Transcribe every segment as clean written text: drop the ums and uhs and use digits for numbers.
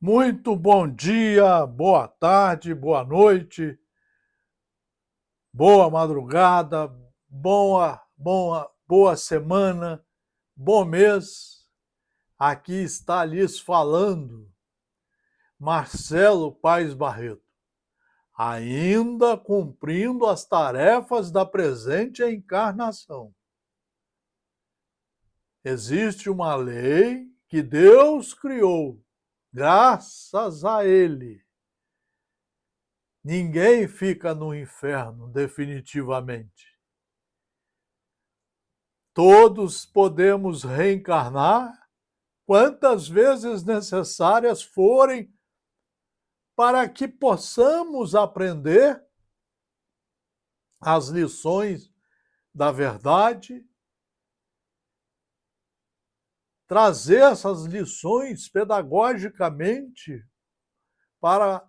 Muito bom dia, boa tarde, boa noite, boa madrugada, boa semana, bom mês. Aqui está lhes falando Marcelo Paes Barreto, ainda cumprindo as tarefas da presente encarnação. Existe uma lei que Deus criou, graças a Ele. Ninguém fica no inferno definitivamente. Todos podemos reencarnar quantas vezes necessárias forem para que possamos aprender as lições da verdade, trazer essas lições pedagogicamente para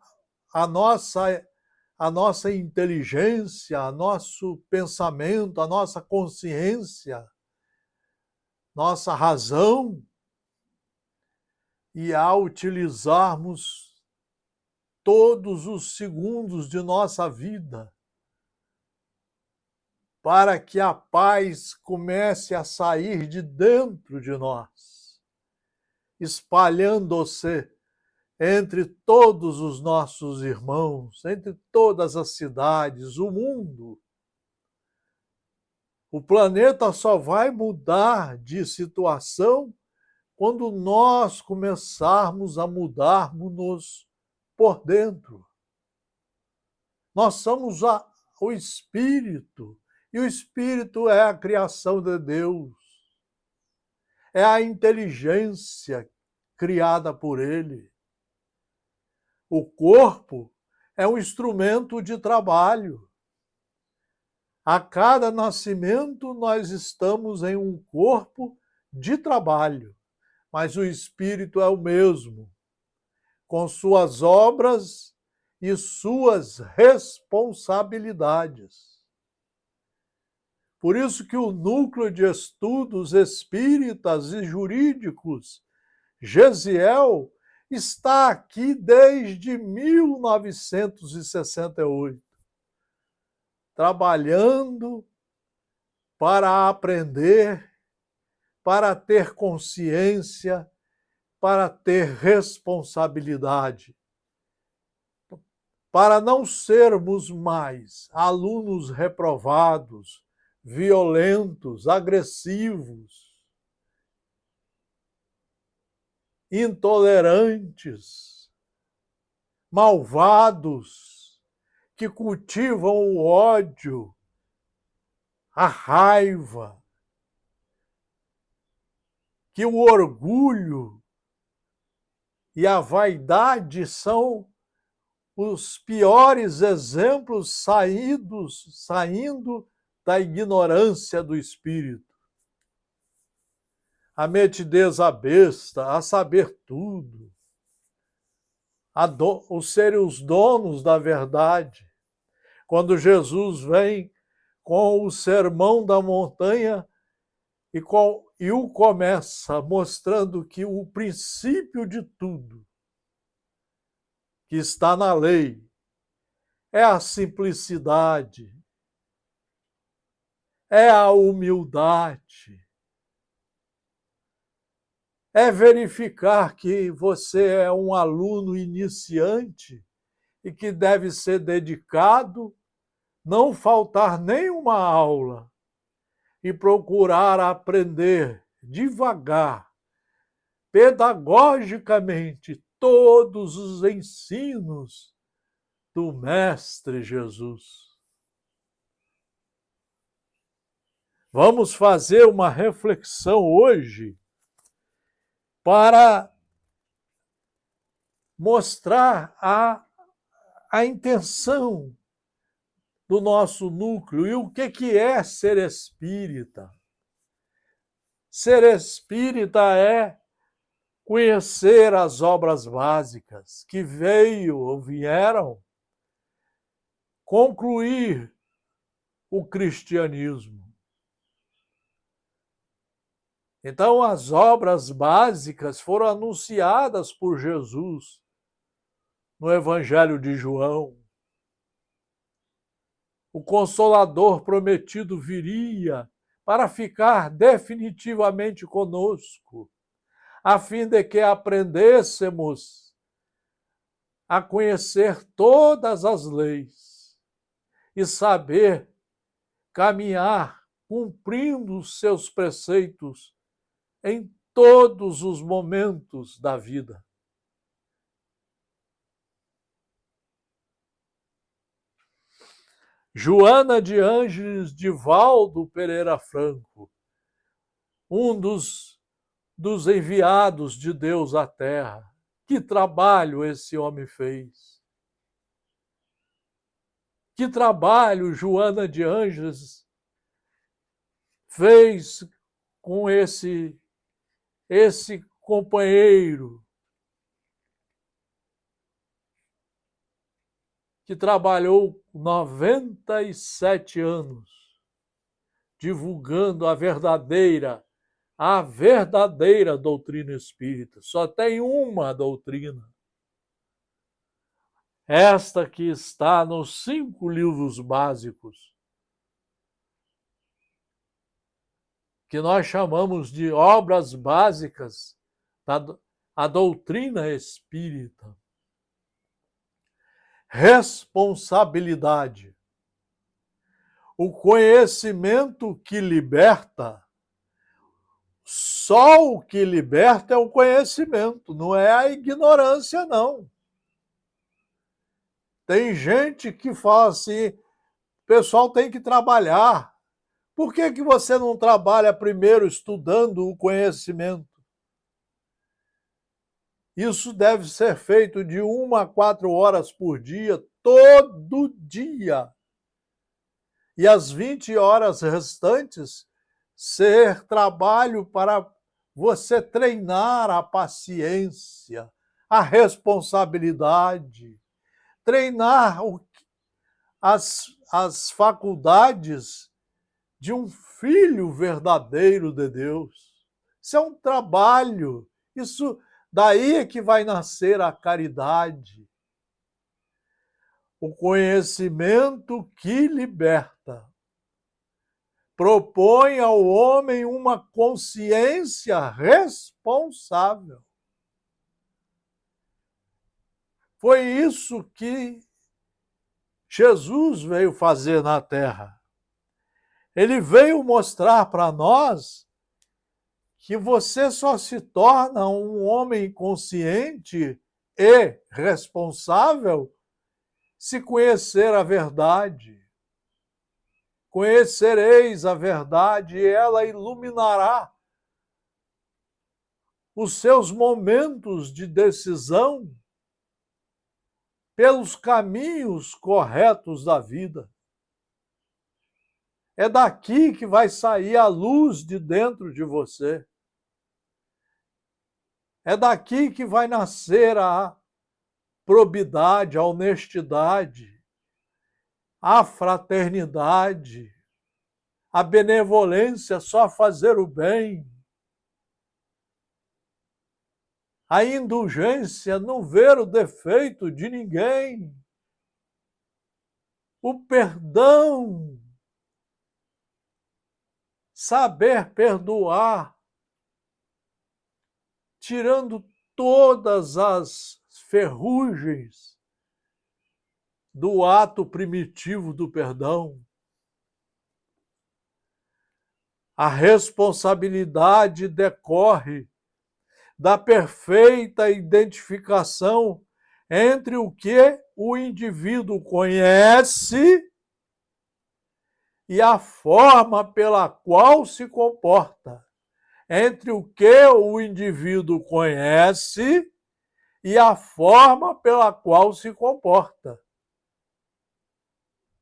a nossa inteligência, nosso pensamento, a nossa consciência, nossa razão, e ao utilizarmos todos os segundos de nossa vida para que a paz comece a sair de dentro de nós, espalhando-se entre todos os nossos irmãos, entre todas as cidades, o mundo. O planeta só vai mudar de situação quando nós começarmos a mudarmos-nos por dentro. Nós somos o Espírito, e o Espírito é a criação de Deus. É a inteligência criada por Ele. O corpo é um instrumento de trabalho. A cada nascimento nós estamos em um corpo de trabalho, mas o Espírito é o mesmo, com suas obras e suas responsabilidades. Por isso que o Núcleo de Estudos Espíritas e Jurídicos, GESIEL, está aqui desde 1968, trabalhando para aprender, para ter consciência, para ter responsabilidade, para não sermos mais alunos reprovados, violentos, agressivos, intolerantes, malvados, que cultivam o ódio, a raiva, que o orgulho e a vaidade são os piores exemplos saindo da ignorância do espírito. A metidez à besta, a saber tudo, os serem os donos da verdade. Quando Jesus vem com o sermão da montanha e o começa mostrando que o princípio de tudo que está na lei é a simplicidade, é a humildade, é verificar que você é um aluno iniciante e que deve ser dedicado, não faltar nenhuma aula e procurar aprender devagar, pedagogicamente, todos os ensinos do Mestre Jesus. Vamos fazer uma reflexão hoje para mostrar a intenção do nosso núcleo e o que é ser espírita. Ser espírita é conhecer as obras básicas que vieram concluir o cristianismo. Então, as obras básicas foram anunciadas por Jesus no Evangelho de João. O Consolador prometido viria para ficar definitivamente conosco, a fim de que aprendêssemos a conhecer todas as leis e saber caminhar cumprindo os seus preceitos em todos os momentos da vida. Joana de Ângeles Divaldo Pereira Franco, um dos enviados de Deus à Terra. Que trabalho esse homem fez! Que trabalho Joana de Ângeles fez com esse companheiro que trabalhou 97 anos divulgando a verdadeira doutrina espírita. Só tem uma doutrina. Esta que está nos 5 livros básicos, que nós chamamos de obras básicas da doutrina espírita. Responsabilidade. O conhecimento que liberta. Só o que liberta é o conhecimento, não é a ignorância, não. Tem gente que fala assim, o pessoal tem que trabalhar. Por que você não trabalha primeiro estudando o conhecimento? Isso deve ser feito de 1 a 4 horas por dia, todo dia. E as 20 horas restantes ser trabalho para você treinar a paciência, a responsabilidade, treinar as faculdades de um filho verdadeiro de Deus. Isso é um trabalho, isso daí é que vai nascer a caridade. O conhecimento que liberta. Propõe ao homem uma consciência responsável. Foi isso que Jesus veio fazer na Terra. Ele veio mostrar para nós que você só se torna um homem consciente e responsável se conhecer a verdade. Conhecereis a verdade e ela iluminará os seus momentos de decisão pelos caminhos corretos da vida. É daqui que vai sair a luz de dentro de você. É daqui que vai nascer a probidade, a honestidade, a fraternidade, a benevolência, só fazer o bem, a indulgência, não ver o defeito de ninguém, o perdão, saber perdoar, tirando todas as ferrugens do ato primitivo do perdão. A responsabilidade decorre da perfeita identificação entre o que o indivíduo conhece e a forma pela qual se comporta. Entre o que o indivíduo conhece e a forma pela qual se comporta.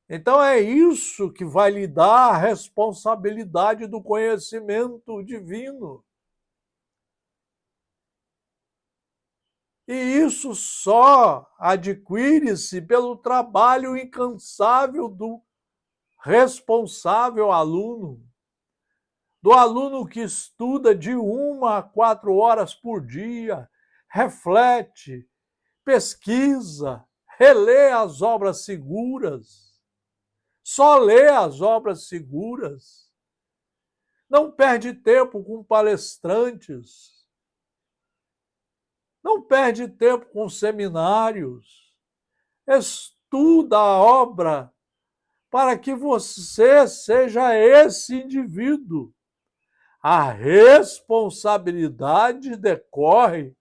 Então é isso que vai lhe dar a responsabilidade do conhecimento divino. E isso só adquire-se pelo trabalho incansável do responsável aluno. do aluno que estuda de 1 a 4 horas por dia, reflete, pesquisa, relê as obras seguras, só lê as obras seguras, não perde tempo com palestrantes, não perde tempo com seminários, estuda a obra para que você seja esse indivíduo. A responsabilidade decorre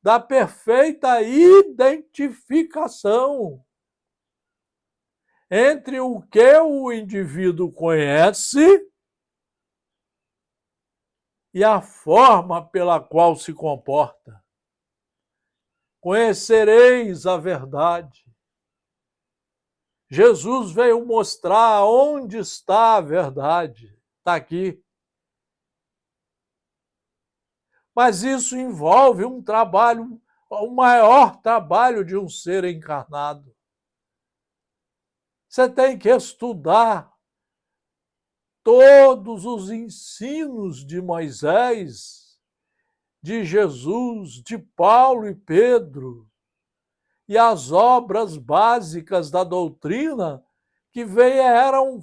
da perfeita identificação entre o que o indivíduo conhece e a forma pela qual se comporta. Conhecereis a verdade. Jesus veio mostrar onde está a verdade. Está aqui. Mas isso envolve um trabalho, o maior trabalho de um ser encarnado. Você tem que estudar todos os ensinos de Moisés, de Jesus, de Paulo e Pedro, e as obras básicas da doutrina que vieram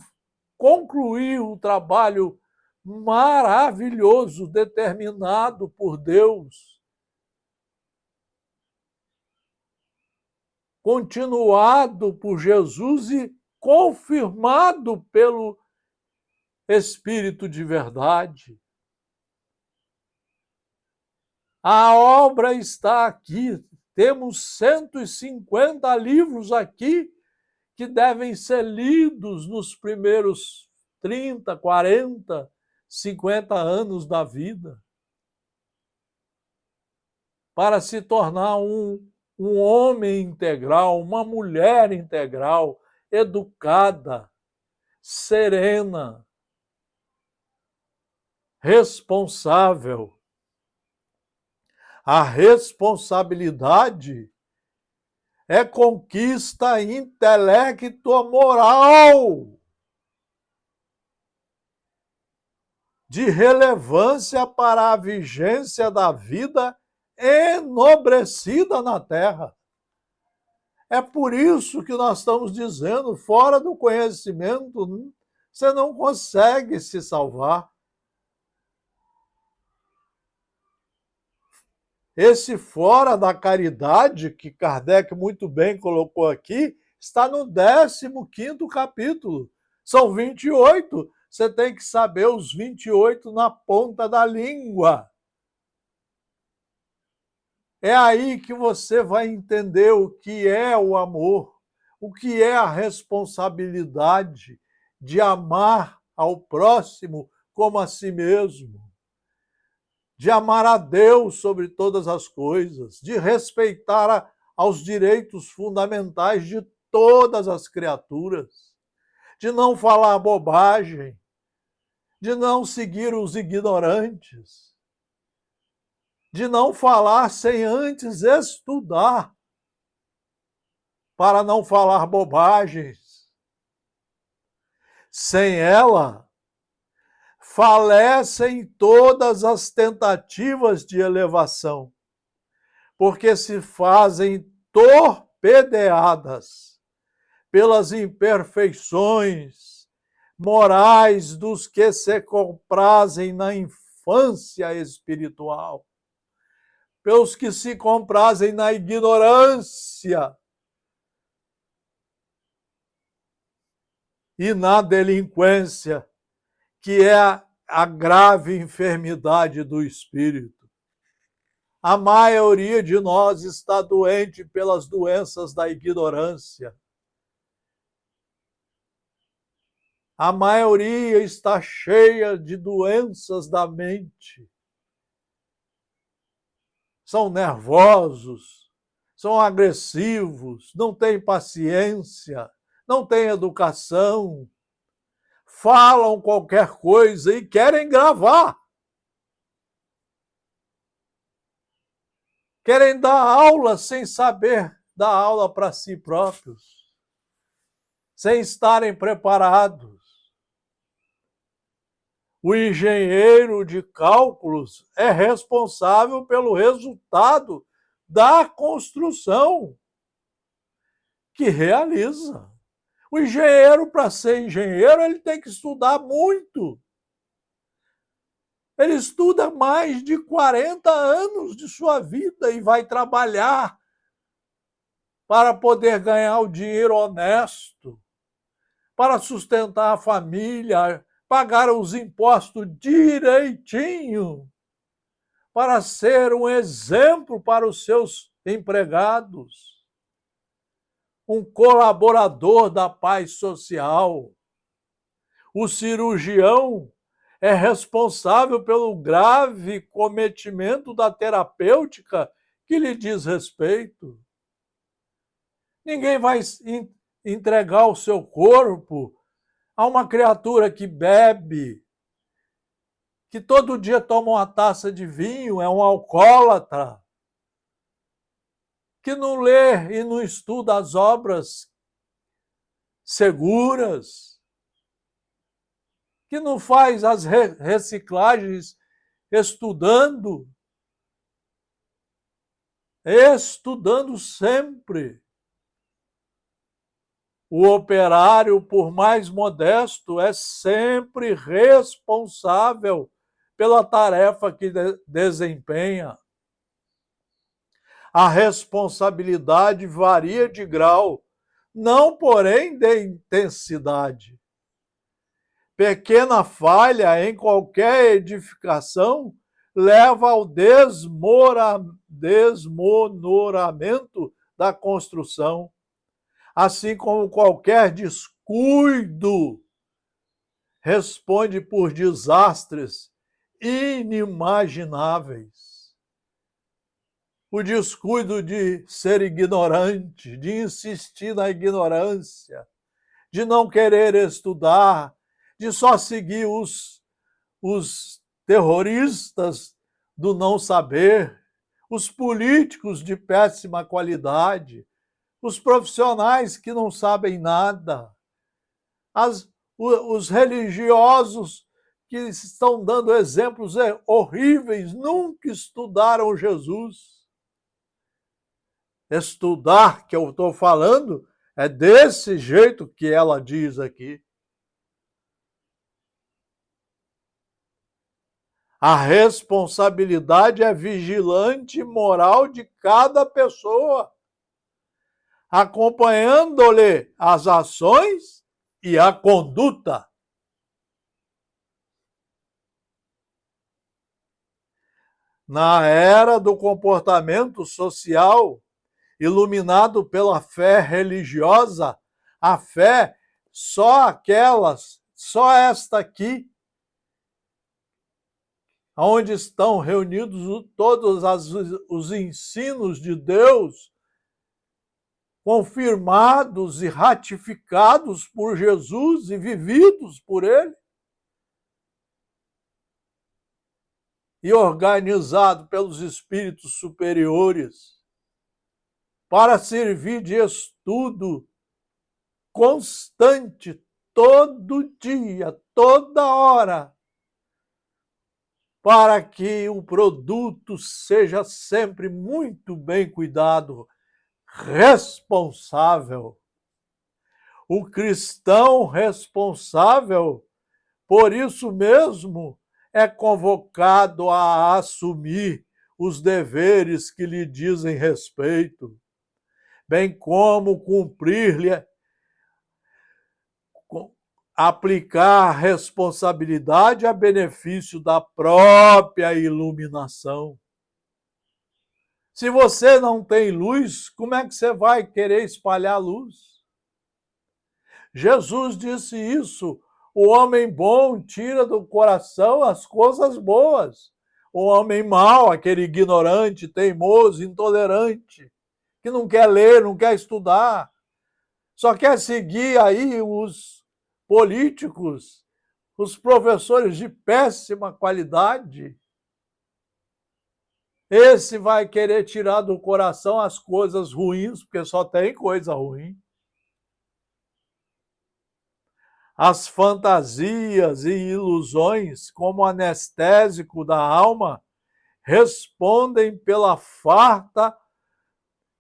concluir o trabalho maravilhoso determinado por Deus, continuado por Jesus e confirmado pelo Espírito de verdade. A obra está aqui. Temos 150 livros aqui que devem ser lidos nos primeiros 30, 40, 50 anos da vida, para se tornar um homem integral, uma mulher integral, educada, serena, responsável. A responsabilidade é conquista intelecto-moral de relevância para a vigência da vida enobrecida na Terra. É por isso que nós estamos dizendo, fora do conhecimento, você não consegue se salvar. Esse fora da caridade, que Kardec muito bem colocou aqui, está no 15º capítulo. São 28, você tem que saber os 28 na ponta da língua. É aí que você vai entender o que é o amor, o que é a responsabilidade de amar ao próximo como a si mesmo, de amar a Deus sobre todas as coisas, de respeitar aos direitos fundamentais de todas as criaturas, de não falar bobagem, de não seguir os ignorantes, de não falar sem antes estudar, para não falar bobagens. Sem ela, falecem todas as tentativas de elevação, porque se fazem torpedeadas pelas imperfeições morais dos que se comprazem na infância espiritual, pelos que se comprazem na ignorância e na delinquência, que é a grave enfermidade do espírito. A maioria de nós está doente pelas doenças da ignorância. A maioria está cheia de doenças da mente. São nervosos, são agressivos, não têm paciência, não têm educação, falam qualquer coisa e querem gravar. Querem dar aula sem saber dar aula para si próprios, sem estarem preparados. O engenheiro de cálculos é responsável pelo resultado da construção que realiza. O engenheiro, para ser engenheiro, ele tem que estudar muito. Ele estuda mais de 40 anos de sua vida e vai trabalhar para poder ganhar o dinheiro honesto, para sustentar a família, pagar os impostos direitinho, para ser um exemplo para os seus empregados, um colaborador da paz social. O cirurgião é responsável pelo grave cometimento da terapêutica que lhe diz respeito. Ninguém vai entregar o seu corpo a uma criatura que bebe, que todo dia toma uma taça de vinho, é um alcoólatra, que não lê e não estuda as obras seguras, que não faz as reciclagens estudando sempre. O operário, por mais modesto, é sempre responsável pela tarefa que desempenha. A responsabilidade varia de grau, não, porém, de intensidade. Pequena falha em qualquer edificação leva ao desmoronamento da construção, assim como qualquer descuido responde por desastres inimagináveis. O descuido de ser ignorante, de insistir na ignorância, de não querer estudar, de só seguir os terroristas do não saber, os políticos de péssima qualidade, os profissionais que não sabem nada, os religiosos que estão dando exemplos horríveis, nunca estudaram Jesus. Estudar, que eu estou falando, é desse jeito que ela diz aqui. A responsabilidade é vigilante e moral de cada pessoa, acompanhando-lhe as ações e a conduta. Na era do comportamento social, iluminado pela fé religiosa, a fé, só esta aqui, onde estão reunidos todos os ensinos de Deus, confirmados e ratificados por Jesus e vividos por Ele, e organizado pelos espíritos superiores, para servir de estudo constante, todo dia, toda hora, para que o produto seja sempre muito bem cuidado, responsável. O cristão responsável, por isso mesmo, é convocado a assumir os deveres que lhe dizem respeito, bem como cumprir-lhe, aplicar a responsabilidade a benefício da própria iluminação. Se você não tem luz, como é que você vai querer espalhar luz? Jesus disse isso: o homem bom tira do coração as coisas boas. O homem mau, aquele ignorante, teimoso, intolerante, que não quer ler, não quer estudar, só quer seguir aí os políticos, os professores de péssima qualidade. Esse vai querer tirar do coração as coisas ruins, porque só tem coisa ruim. As fantasias e ilusões, como anestésico da alma, respondem pela farta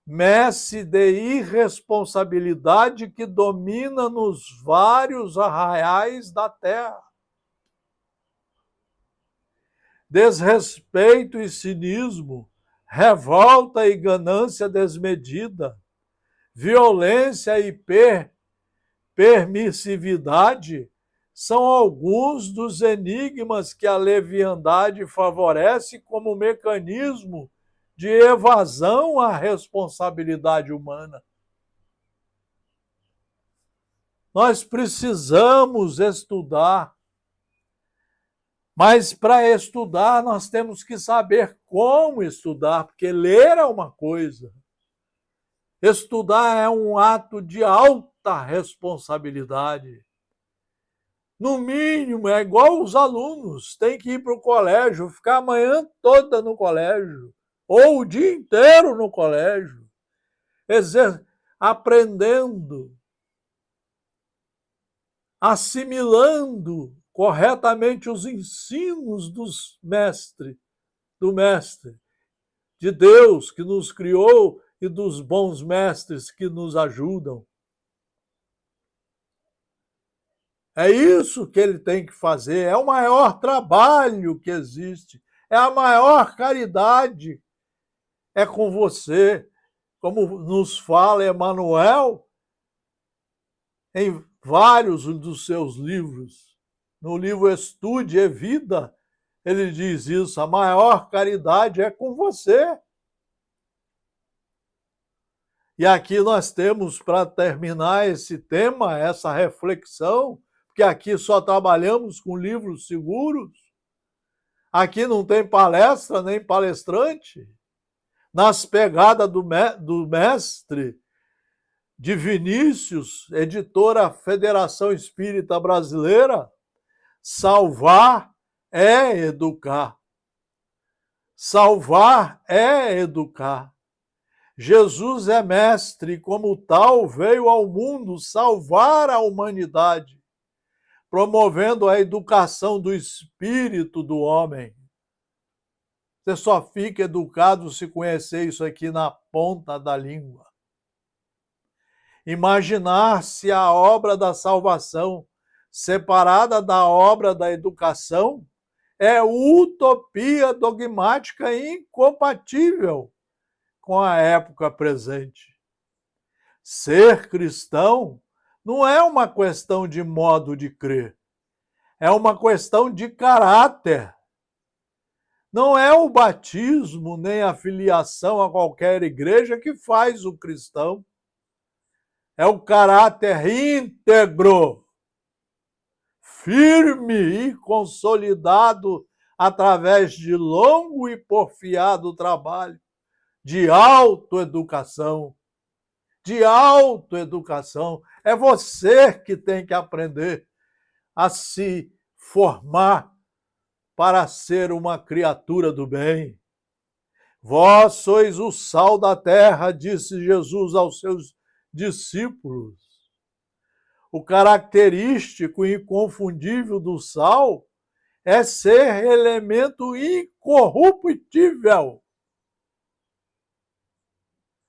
messe de irresponsabilidade que domina nos vários arraiais da terra. Desrespeito e cinismo, revolta e ganância desmedida, violência e permissividade são alguns dos enigmas que a leviandade favorece como mecanismo de evasão à responsabilidade humana. Nós precisamos estudar, mas para estudar nós temos que saber como estudar, porque ler é uma coisa. Estudar é um ato de alta responsabilidade. No mínimo, é igual os alunos, tem que ir para o colégio, ficar a manhã toda no colégio, ou o dia inteiro no colégio, aprendendo, assimilando corretamente os ensinos do mestre, de Deus que nos criou e dos bons mestres que nos ajudam. É isso que ele tem que fazer, é o maior trabalho que existe, é a maior caridade, é com você, como nos fala Emmanuel em vários dos seus livros. No livro Estude e Vida, ele diz isso, a maior caridade é com você. E aqui nós temos, para terminar esse tema, essa reflexão, porque aqui só trabalhamos com livros seguros, aqui não tem palestra nem palestrante, nas pegadas do mestre de Vinícius, editora Federação Espírita Brasileira, salvar é educar. Salvar é educar. Jesus é mestre e, como tal, veio ao mundo salvar a humanidade, promovendo a educação do espírito do homem. Você só fica educado se conhecer isso aqui na ponta da língua. Imaginar-se a obra da salvação separada da obra da educação é utopia dogmática incompatível com a época presente. Ser cristão não é uma questão de modo de crer, é uma questão de caráter. Não é o batismo nem a filiação a qualquer igreja que faz o cristão. É o caráter íntegro, firme e consolidado através de longo e porfiado trabalho de autoeducação. De autoeducação. É você que tem que aprender a se formar para ser uma criatura do bem. Vós sois o sal da terra, disse Jesus aos seus discípulos. O característico e inconfundível do sal é ser elemento incorruptível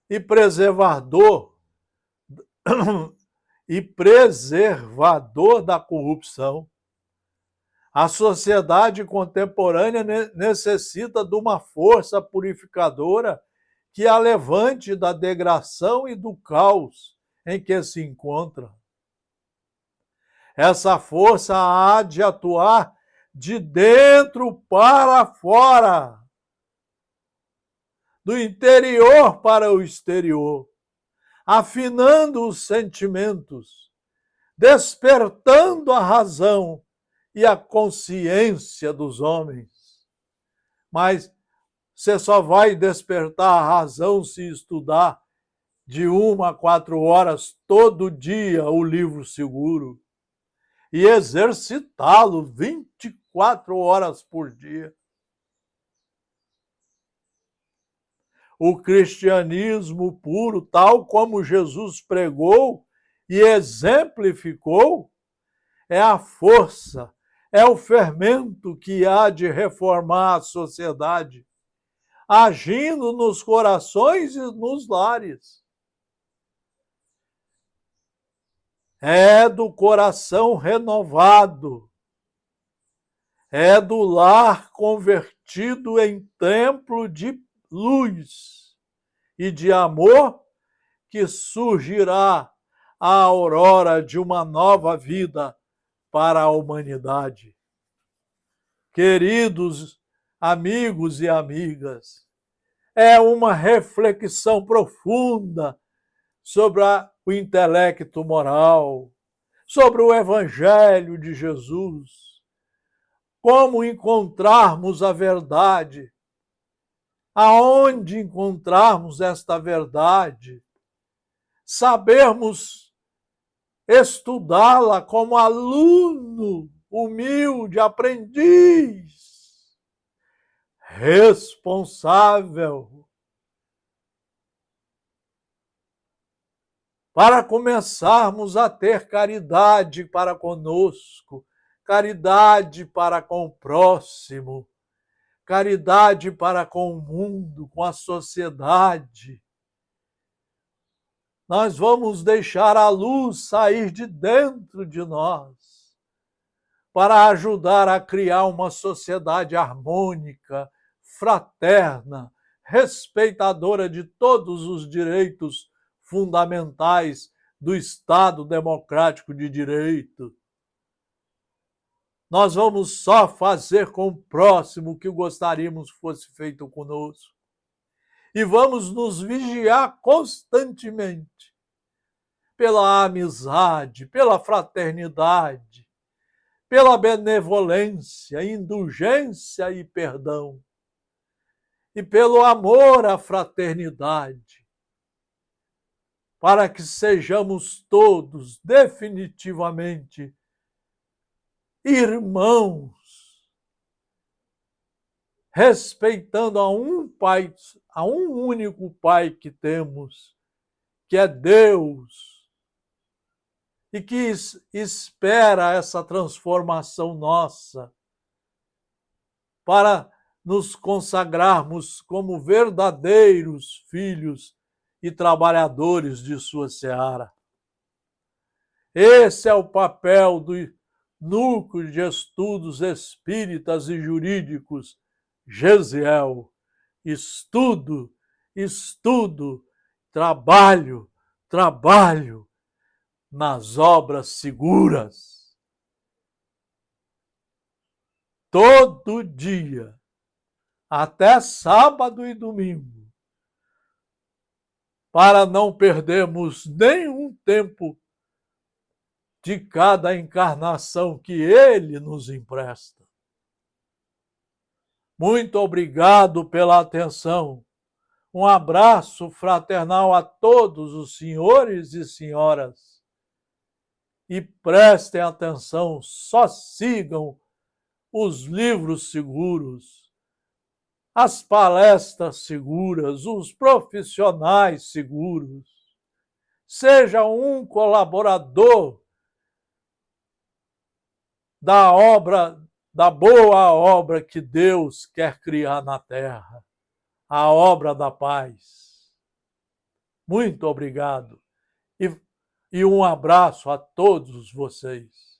e preservador da corrupção. A sociedade contemporânea necessita de uma força purificadora que a levante da degradação e do caos em que se encontra. Essa força há de atuar de dentro para fora, do interior para o exterior, afinando os sentimentos, despertando a razão e a consciência dos homens. Mas você só vai despertar a razão se estudar de 1 a 4 horas todo dia o livro seguro e exercitá-lo 24 horas por dia. O cristianismo puro, tal como Jesus pregou e exemplificou, é a força, é o fermento que há de reformar a sociedade, agindo nos corações e nos lares. É do coração renovado, é do lar convertido em templo de luz e de amor que surgirá a aurora de uma nova vida para a humanidade. Queridos amigos e amigas, é uma reflexão profunda sobre o intelecto moral, sobre o Evangelho de Jesus, como encontrarmos a verdade, aonde encontrarmos esta verdade, sabermos estudá-la como aluno, humilde, aprendiz, responsável, para começarmos a ter caridade para conosco, caridade para com o próximo, caridade para com o mundo, com a sociedade. Nós vamos deixar a luz sair de dentro de nós para ajudar a criar uma sociedade harmônica, fraterna, respeitadora de todos os direitos fundamentais do Estado democrático de direito. Nós vamos só fazer com o próximo o que gostaríamos fosse feito conosco. E vamos nos vigiar constantemente pela amizade, pela fraternidade, pela benevolência, indulgência e perdão, e pelo amor à fraternidade, para que sejamos todos definitivamente irmãos, respeitando a um Pai, a um único Pai que temos, que é Deus, e que espera essa transformação nossa para nos consagrarmos como verdadeiros filhos e trabalhadores de sua seara. Esse é o papel do Núcleo de Estudos Espíritas e Jurídicos, GESIEL. Estudo, estudo, trabalho, trabalho nas obras seguras. Todo dia, até sábado e domingo, para não perdermos nenhum tempo de cada encarnação que Ele nos empresta. Muito obrigado pela atenção. Um abraço fraternal a todos os senhores e senhoras. E prestem atenção, só sigam os livros seguros, as palestras seguras, os profissionais seguros. Seja um colaborador da obra, da boa obra que Deus quer criar na Terra, a obra da paz. Muito obrigado e um abraço a todos vocês.